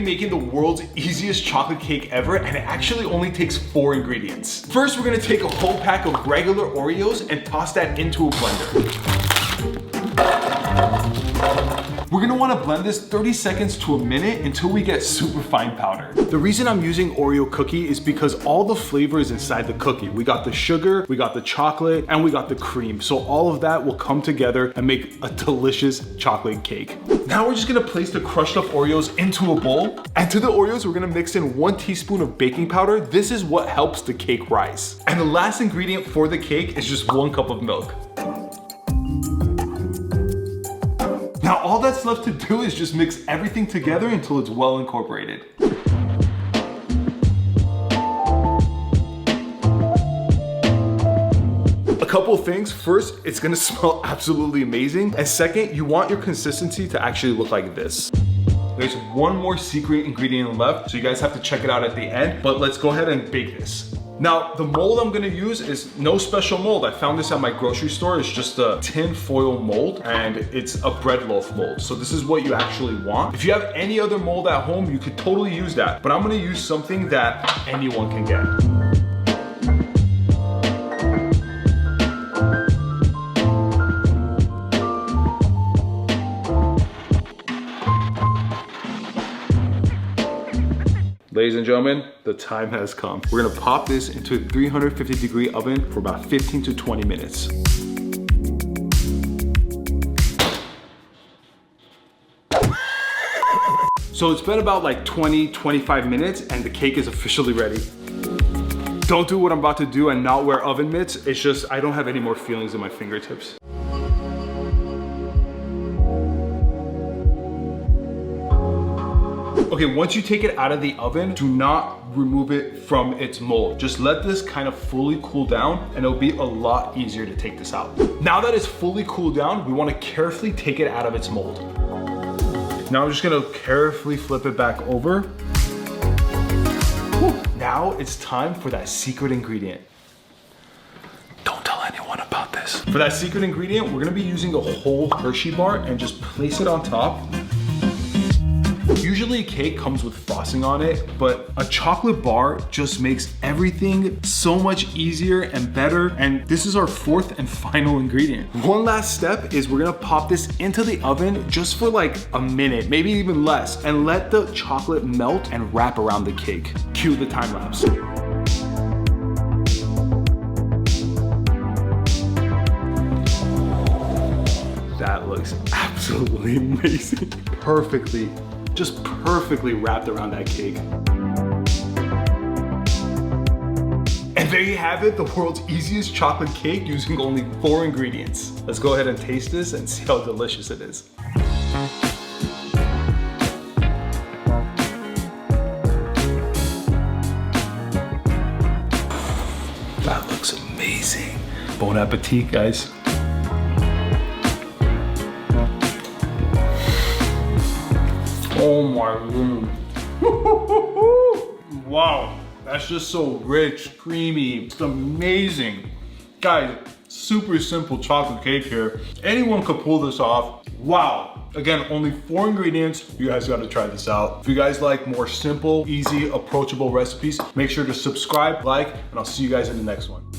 Making the world's easiest chocolate cake ever, and it actually only takes 4 ingredients. First, we're gonna take a whole pack of regular Oreos and toss that into a blender. We're gonna wanna blend this 30 seconds to a minute until we get super fine powder. The reason I'm using Oreo cookie is because all the flavor is inside the cookie. We got the sugar, we got the chocolate, and we got the cream. So all of that will come together and make a delicious chocolate cake. Now we're just gonna place the crushed up Oreos into a bowl. And to the Oreos, we're gonna mix in 1 teaspoon of baking powder. This is what helps the cake rise. And the last ingredient for the cake is just 1 cup of milk. Now all that's left to do is just mix everything together until it's well incorporated. A couple of things. First, it's gonna smell absolutely amazing. And second, you want your consistency to actually look like this. There's 1 more secret ingredient left, so you guys have to check it out at the end, but let's go ahead and bake this. Now, the mold I'm gonna use is no special mold. I found this at my grocery store. It's just a tin foil mold, and it's a bread loaf mold. So this is what you actually want. If you have any other mold at home, you could totally use that, but I'm gonna use something that anyone can get. Ladies and gentlemen, the time has come. We're gonna pop this into a 350-degree oven for about 15 to 20 minutes. So it's been about like 20-25 minutes and the cake is officially ready. Don't do what I'm about to do and not wear oven mitts. It's just, I don't have any more feelings in my fingertips. Okay, once you take it out of the oven, do not remove it from its mold. Just let this kind of fully cool down and it'll be a lot easier to take this out. Now that it's fully cooled down, we want to carefully take it out of its mold. Now I'm just gonna carefully flip it back over. Whew. Now it's time for that secret ingredient. Don't tell anyone about this. For that secret ingredient, we're gonna be using a whole Hershey bar and just place it on top. Usually a cake comes with frosting on it, but a chocolate bar just makes everything so much easier and better. And this is our 4th and final ingredient. One last step is we're gonna pop this into the oven just for like a minute, maybe even less, and let the chocolate melt and wrap around the cake. Cue the time lapse. That looks absolutely amazing. Just perfectly wrapped around that cake. And there you have it, the world's easiest chocolate cake using only 4 ingredients. Let's go ahead and taste this and see how delicious it is. That looks amazing. Bon appetit, guys. Oh my goodness. Wow, that's just so rich, creamy, it's amazing. Guys, super simple chocolate cake here. Anyone could pull this off. Wow. Again, only 4 ingredients. You guys gotta try this out. If you guys like more simple, easy, approachable recipes, make sure to subscribe, like, and I'll see you guys in the next one.